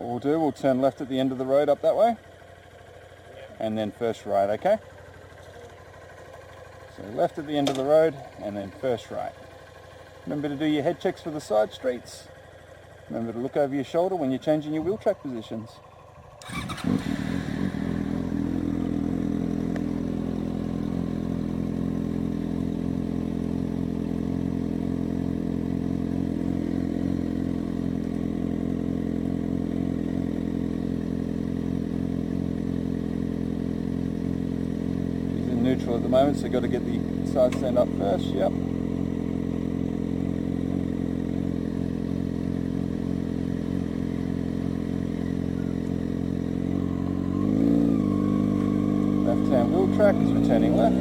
what we'll do, we'll turn left at the end of the road up that way, and then first right, okay? So left at the end of the road, and then first right. Remember to do your head checks for the side streets. Remember to look over your shoulder when you're changing your wheel track positions. He's in neutral at the moment, so got to get the side stand up first, yep. Left-hand wheel track is returning left.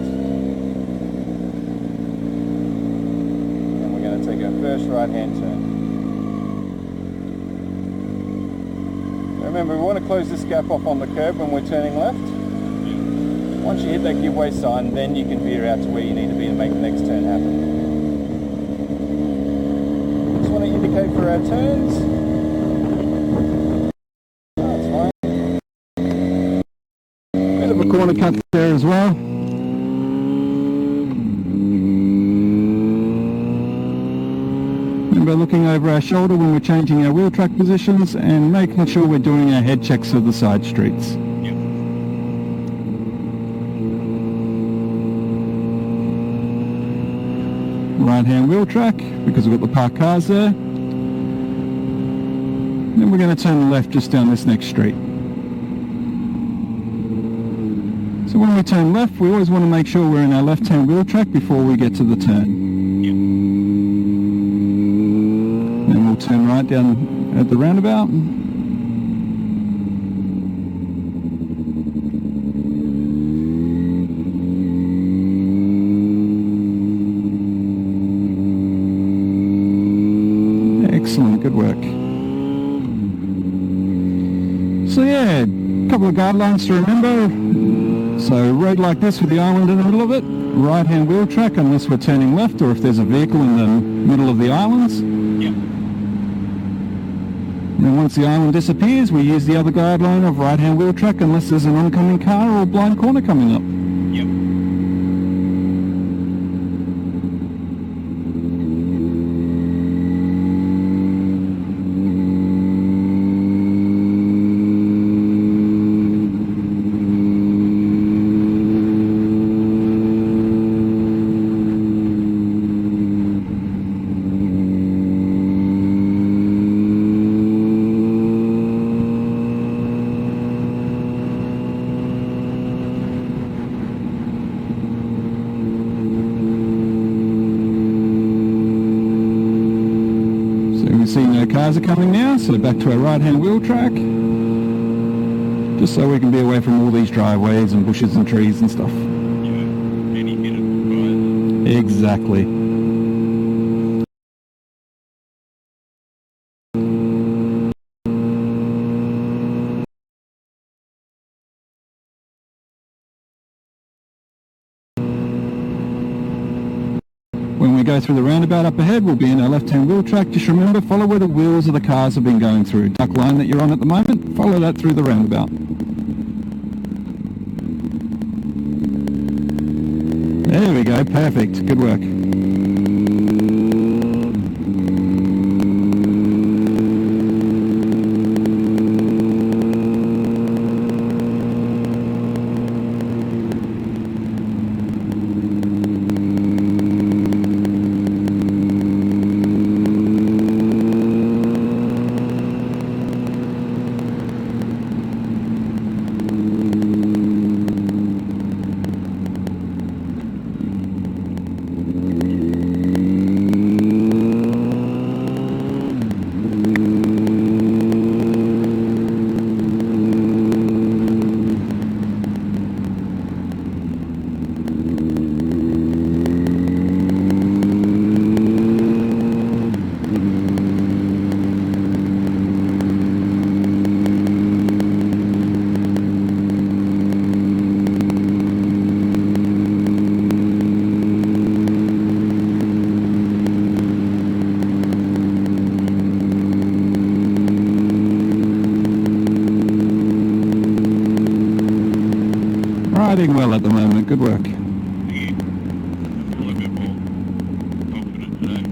And we're going to take our first right-hand turn. Now remember, we want to close this gap off on the curb when we're turning left. Once you hit that give way sign, then you can veer out to where you need to be to make the next turn happen. Just want to indicate for our turns. A corner cut there as well. Remember looking over our shoulder when we're changing our wheel track positions and making sure we're doing our head checks of the side streets. Yep. Right hand wheel track because we've got the parked cars there. Then we're going to turn left just down this next street. So when we turn left, we always want to make sure we're in our left-hand wheel track before we get to the turn. Yep. And we'll turn right down at the roundabout. Excellent, good work. So yeah, a couple of guidelines to remember. So road like this with the island in the middle of it, right-hand wheel track unless we're turning left or if there's a vehicle in the middle of the islands. Yep. And once the island disappears, we use the other guideline of right-hand wheel track unless there's an oncoming car or a blind corner coming up. Yep. See no cars are coming now, so back to our right-hand wheel track. Just so we can be away from all these driveways and bushes and trees and stuff. Yeah. Any minute, right? Exactly. When we go through the roundabout up ahead, we'll be in our left-hand wheel track. Just remember, follow where the wheels of the cars have been going through. Duck line that you're on at the moment, follow that through the roundabout. There we go, perfect, good work. riding well at the moment. Good work. Yeah. I feel a bit more confident today.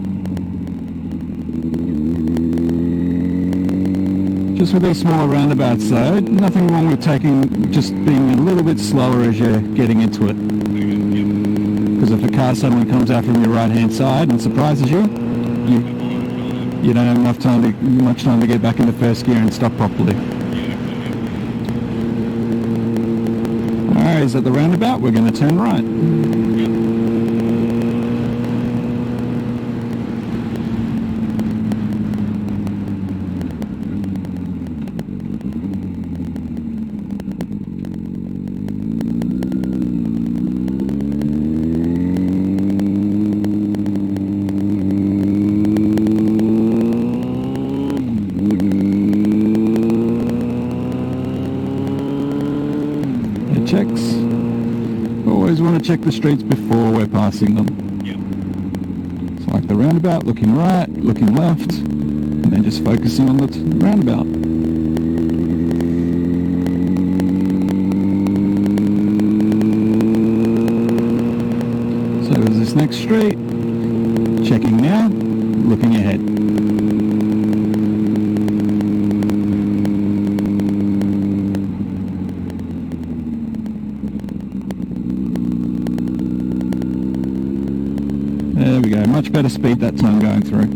Just with these smaller roundabouts though, nothing wrong with just being a little bit slower as you're getting into it. Because if a car suddenly comes out from your right hand side and surprises you, you don't have much time to get back into first gear and stop properly. Alright, is at the roundabout, we're going to turn right. Checks. Always want to check the streets before we're passing them. Yep. So like the roundabout, looking right, looking left, and then just focusing on the roundabout. So there's this next street, checking now, looking ahead. There we go, much better speed that time going through.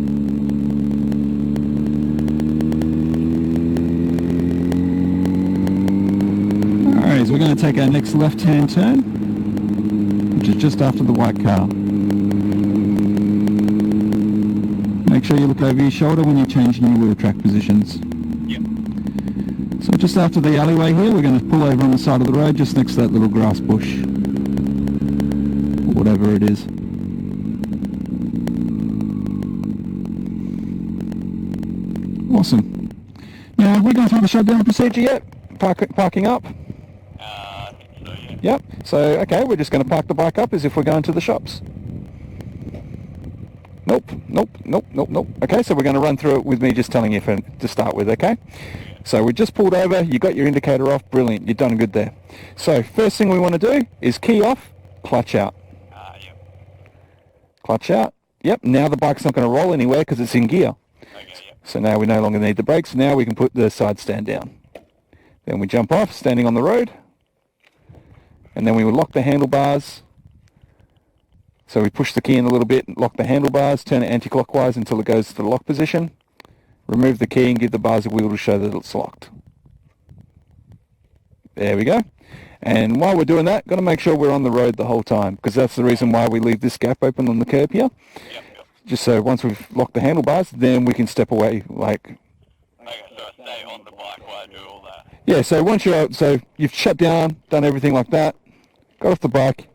Alright, so we're going to take our next left-hand turn, which is just after the white car. Make sure you look over your shoulder when you're changing your wheel track positions. Yep. So just after the alleyway here, we're going to pull over on the side of the road just next to that little grass bush. Or whatever it is. Awesome. Now, have we gone through the shutdown procedure yet? Parking up? I think so, yeah. Yep. So, okay, we're just going to park the bike up as if we're going to the shops. Nope. Okay, so we're going to run through it with me just telling you to start with, okay? So we just pulled over, you got your indicator off, brilliant, you've done good there. So, first thing we want to do is key off, clutch out. Yep. Clutch out. Yep, now the bike's not going to roll anywhere because it's in gear. Okay, yep. So now we no longer need the brakes. Now we can put the side stand down. Then we jump off, standing on the road. And then we will lock the handlebars. So we push the key in a little bit, lock the handlebars, turn it anti-clockwise until it goes to the lock position. Remove the key and give the bars a wheel to show that it's locked. There we go. And while we're doing that, got to make sure we're on the road the whole time, because that's the reason why we leave this gap open on the curb here. Yep. Just so once we've locked the handlebars, then we can step away like... Okay, so I stay on the bike while I do all that. Yeah, so once you're out, so you've shut down, done everything like that, got off the bike,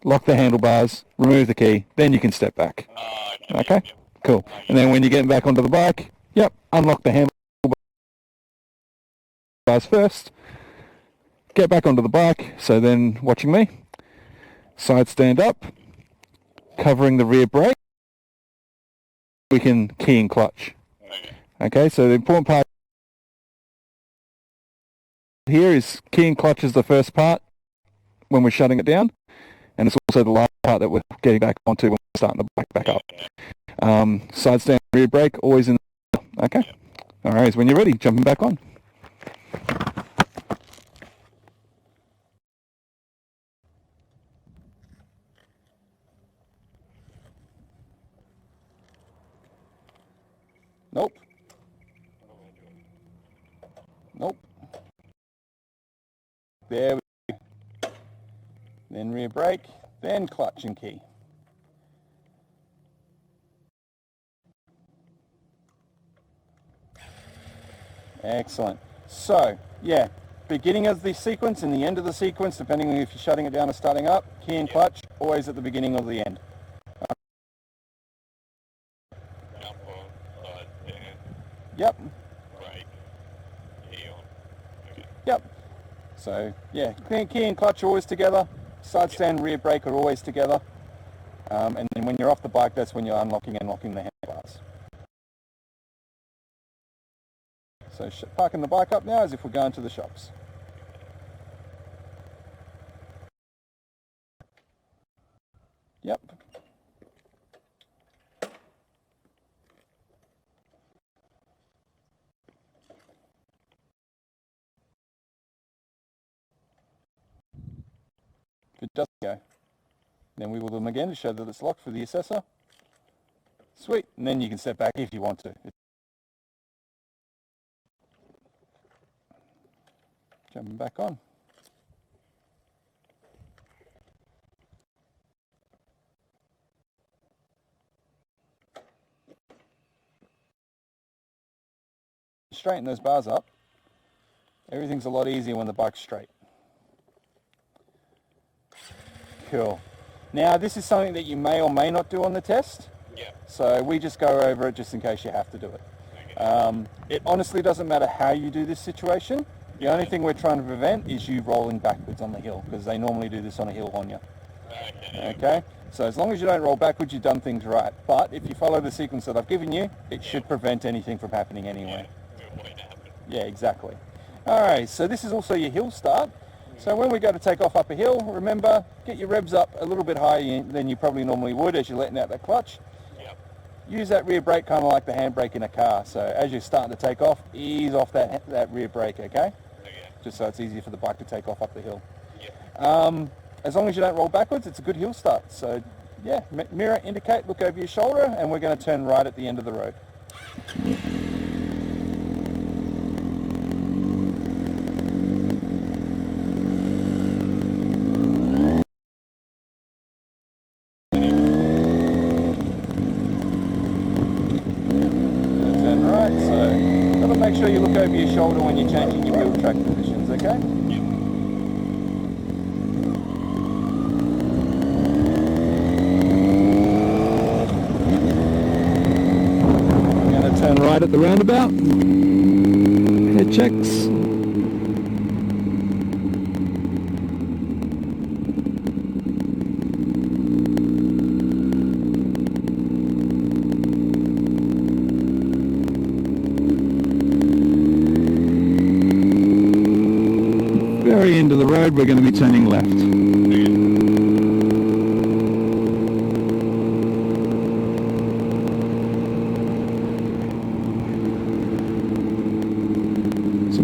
lock the handlebars, remove the key, then you can step back. Okay? Yep. Cool. And then when you're getting back onto the bike, yep, unlock the handlebars first, get back onto the bike, so then, watching me, side stand up, covering the rear brake, we can key and clutch. Okay, so the important part here is key and clutch is the first part when we're shutting it down, and it's also the last part that we're getting back onto when we're starting the bike back up. Side stand, rear brake, always in the... Okay? Alright, so when you're ready, jumping back on. Nope. There we go. Then rear brake, then clutch and key. Excellent. So, yeah, beginning of the sequence and the end of the sequence, depending on if you're shutting it down or starting up, key and clutch, always at the beginning or the end. Jump on, side stand, Yep. brake, key on. Okay. Yep. So, yeah, key and clutch are always together. Side stand, rear brake are always together. And then when you're off the bike, that's when you're unlocking and locking the handlebars. So parking the bike up now as if we're going to the shops. Yep. If it doesn't go, then wiggle them again to show that it's locked for the assessor. Sweet, and then you can step back if you want to. Jumping back on. Straighten those bars up. Everything's a lot easier when the bike's straight. Cool. Now this is something that you may or may not do on the test. Yeah. So we just go over it just in case you have to do it. Okay. It honestly doesn't matter how you do this situation. The only thing we're trying to prevent is you rolling backwards on the hill, because they normally do this on a hill on you. Okay. Okay? So as long as you don't roll backwards, you've done things right. But if you follow the sequence that I've given you, it should prevent anything from happening anyway. Yeah, exactly. Alright, so this is also your hill start. So when we go to take off up a hill, remember, get your revs up a little bit higher than you probably normally would as you're letting out that clutch. Yep. Use that rear brake kind of like the handbrake in a car. So as you're starting to take off, ease off that rear brake, okay? Okay. Just so it's easier for the bike to take off up the hill. Yep. As long as you don't roll backwards, it's a good hill start. So yeah, mirror, indicate, look over your shoulder, and we're going to turn right at the end of the road. Turn right, so got to make sure you look over your shoulder when you're changing your wheel track positions, okay? Yep. Turn right at the roundabout. Head checks. Very end of the road, we're going to be turning left.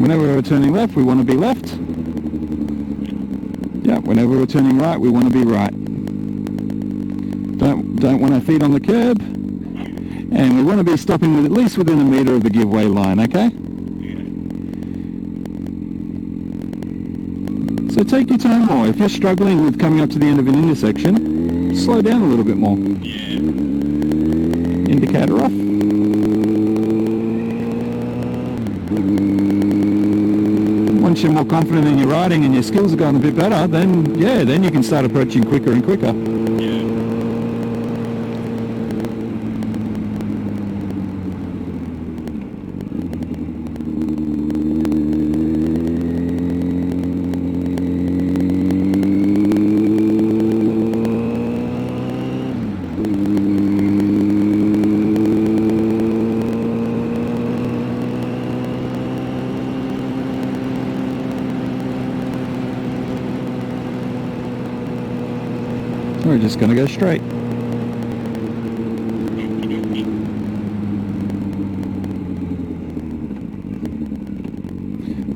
Whenever we're turning left, we want to be left. Yeah, whenever we're turning right, we want to be right. Don't want our feet on the curb. And we want to be stopping with at least within a metre of the giveaway line, okay? So take your time more. If you're struggling with coming up to the end of an intersection, slow down a little bit more. Yeah. Indicator off. Once you're more confident in your riding and your skills have gotten a bit better, then you can start approaching quicker and quicker. Yeah. We're just going to go straight.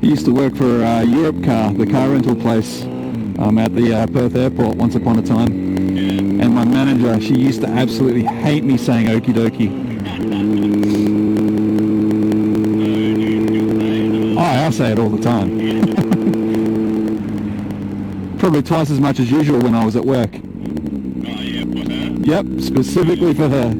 I used to work for Europe Car, the car rental place at the Perth airport once upon a time. And my manager, she used to absolutely hate me saying okie dokie. Oh, I say it all the time. Probably twice as much as usual when I was at work. Yep, specifically for her.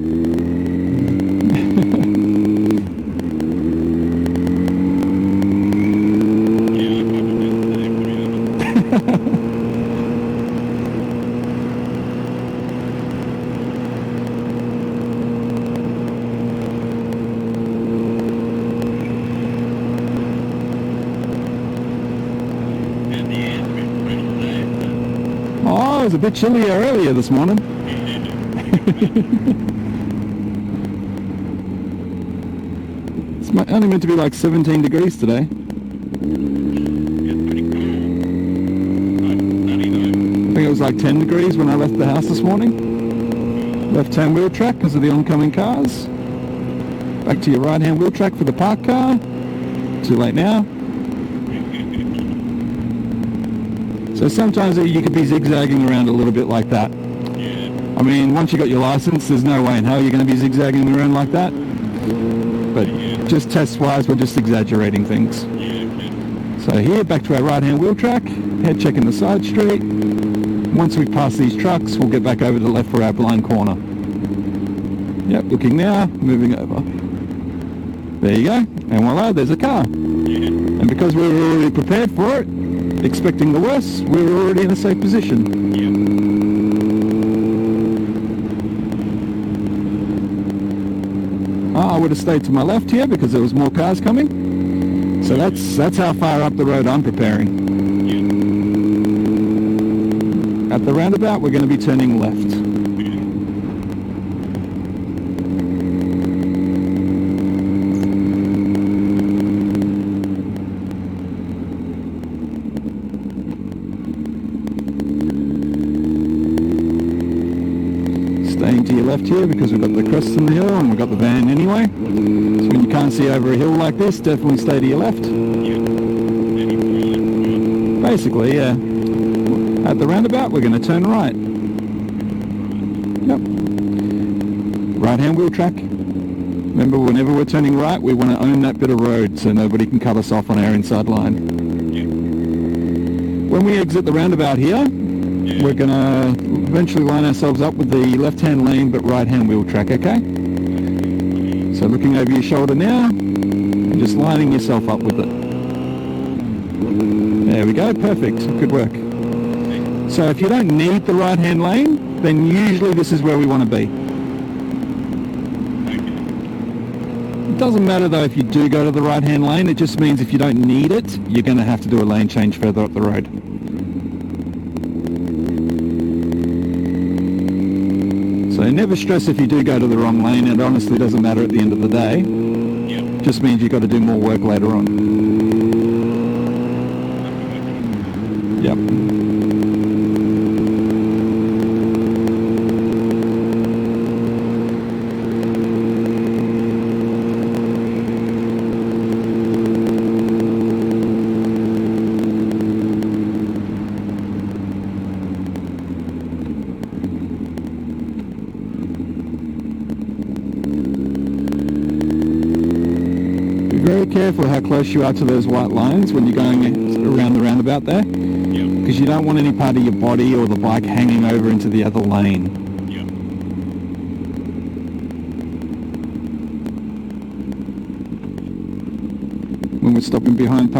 Oh, it was a bit chillier earlier this morning. It's only meant to be like 17 degrees today. I think it was like 10 degrees when I left the house this morning. Left-hand wheel track because of the oncoming cars. Back to your right-hand wheel track for the parked car. Too late now. So sometimes you could be zigzagging around a little bit like that. I mean, once you got your license, there's no way in hell you're going to be zigzagging around like that. But just test-wise, we're just exaggerating things. So here, back to our right-hand wheel track. Head checking the side street. Once we pass these trucks, we'll get back over to the left for our blind corner. Yep, looking now, moving over. There you go. And voila, there's a car. And because we were already prepared for it, expecting the worst, we were already in a safe position. I would have stayed to my left here because there was more cars coming. So that's how far up the road I'm preparing. At the roundabout, we're going to be turning left. Staying to your left here because we've got the crest in the hill and we've got the van anyway. So when you can't see over a hill like this, definitely stay to your left. Basically, yeah. At the roundabout, we're going to turn right. Yep. Right-hand wheel track. Remember, whenever we're turning right, we want to own that bit of road so nobody can cut us off on our inside line. When we exit the roundabout here, we're going to eventually line ourselves up with the left-hand lane but right-hand wheel track, okay? So looking over your shoulder now, and just lining yourself up with it. There we go, perfect, good work. So if you don't need the right-hand lane, then usually this is where we want to be. It doesn't matter though if you do go to the right-hand lane, it just means if you don't need it, you're going to have to do a lane change further up the road. So never stress if you do go to the wrong lane. It honestly doesn't matter at the end of the day. Yep. Just means you've got to do more work later on. Yep. Very careful how close you are to those white lines when you're going around the roundabout there, because you don't want any part of your body or the bike hanging over into the other lane. When we're stopping behind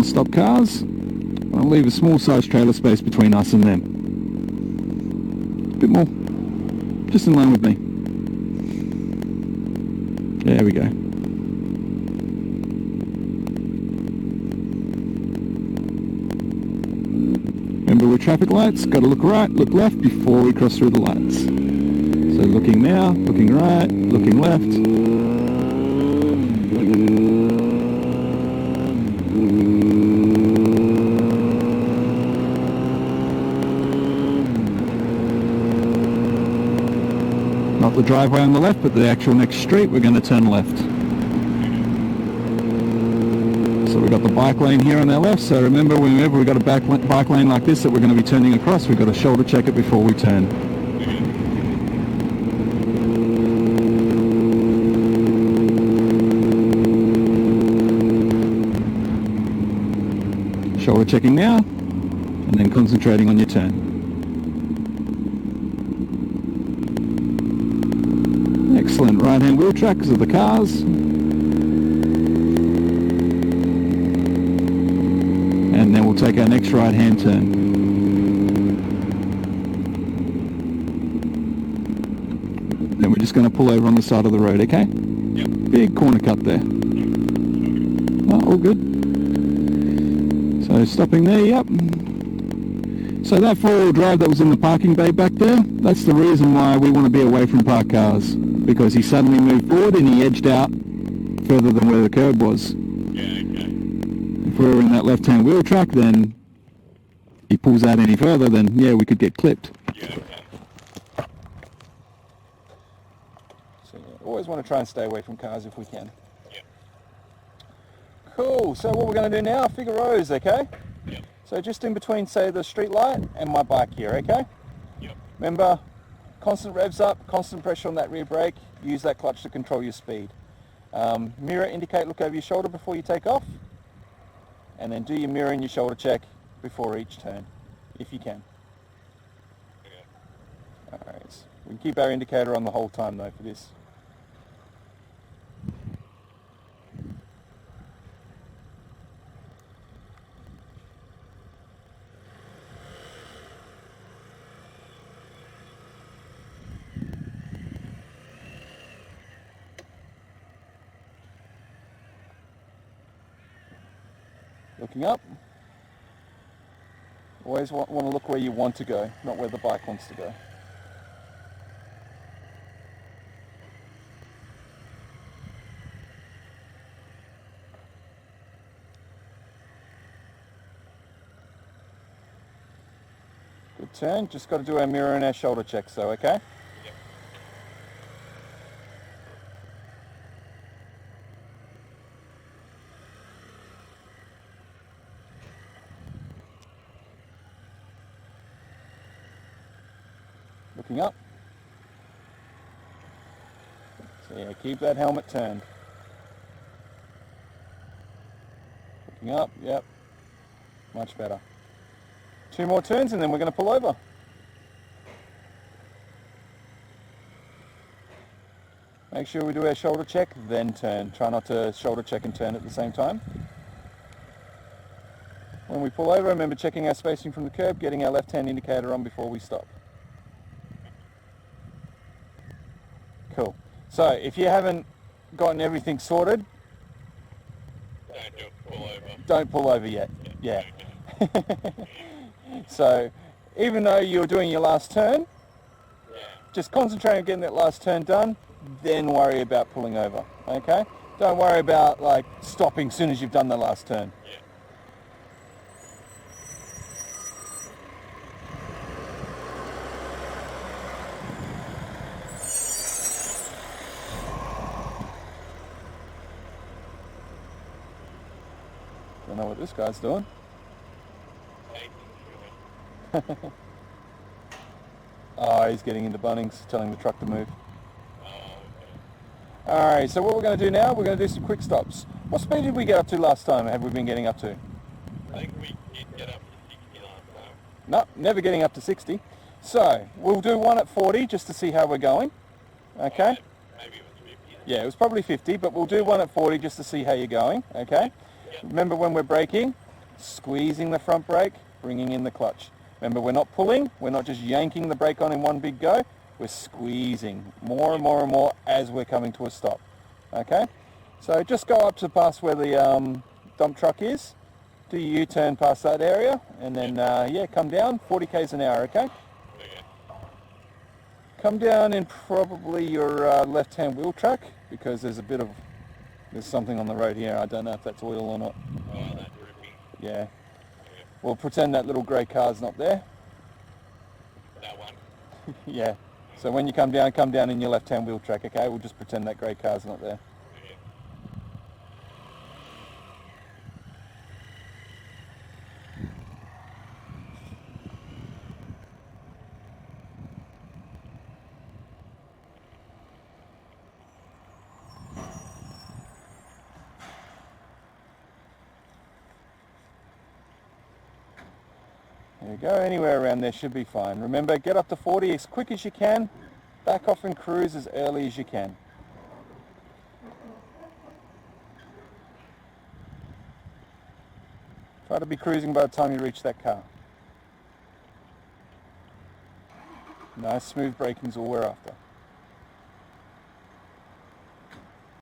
stop cars, I'll leave a small size trailer space between us and them. A bit more, just in line with me. There we go. Remember, with traffic lights, got to look right, look left before we cross through the lights. So looking now, looking right, looking left. Not the driveway on the left, but the actual next street, we're going to turn left. So we've got the bike lane here on our left, so remember whenever we've got a bike lane like this that we're going to be turning across, we've got to shoulder check it before we turn. Shoulder checking now, and then concentrating on your turn. Excellent, right-hand wheel track because of the cars. And then we'll take our next right-hand turn. Then we're just going to pull over on the side of the road, okay? Yep. Big corner cut there. Oh, all good. So stopping there, yep. So that four-wheel drive that was in the parking bay back there, that's the reason why we want to be away from parked cars. Because he suddenly moved forward and he edged out further than where the curb was. If we were in that left-hand wheel track, then he pulls out any further, then yeah, we could get clipped. Always want to try and stay away from cars if we can. Yep. Cool, so what we're going to do now, figure rows, okay? Yep. So just in between, say, the street light and my bike here, okay? Yep. Remember, constant revs up, constant pressure on that rear brake, use that clutch to control your speed. Mirror, indicate, look over your shoulder before you take off, and then do your mirror and your shoulder check before each turn, if you can. Okay. Alright, we can keep our indicator on the whole time though for this. Looking up. Always want to look where you want to go, not where the bike wants to go. Good turn. Just got to do our mirror and our shoulder checks though, okay? Yep. Looking up. So yeah, keep that helmet turned. Looking up, yep. Much better. 2 more turns and then we're going to pull over. Make sure we do our shoulder check, then turn. Try not to shoulder check and turn at the same time. When we pull over, remember checking our spacing from the curb, getting our left-hand indicator on before we stop. Cool. So if you haven't gotten everything sorted, don't pull over yet. Yeah. So even though you're doing your last turn, just concentrate on getting that last turn done, then worry about pulling over. Okay? Don't worry about like stopping as soon as you've done the last turn. Don't know what this guy's doing. Oh, he's getting into Bunnings, telling the truck to move. Alright, so what we're going to do now, we're going to do some quick stops. What speed did we get up to last time? Have we been getting up to? I think we did get up to 60 last time. No, never getting up to 60. So, we'll do one at 40 just to see how we're going. Okay? Maybe it was 50. Yeah, it was probably 50, but we'll do one at 40 just to see how you're going. Okay? Remember when we're braking, squeezing the front brake, bringing in the clutch. Remember, we're not pulling, we're not just yanking the brake on in one big go, we're squeezing more and more and more as we're coming to a stop. Okay? So just go up to past where the dump truck is, do your U-turn past that area, and then, yeah, come down, 40 k's an hour, okay? Come down in probably your left-hand wheel track, because there's something on the road here, I don't know if that's oil or not. Oh, that's dripping. Yeah. We'll pretend that little grey car's not there. That one. Yeah. So when you come down in your left-hand wheel track, okay? We'll just pretend that grey car's not there. There you go, anywhere around there should be fine. Remember, get up to 40 as quick as you can, back off and cruise as early as you can. Try to be cruising by the time you reach that car. Nice smooth braking is all we're after.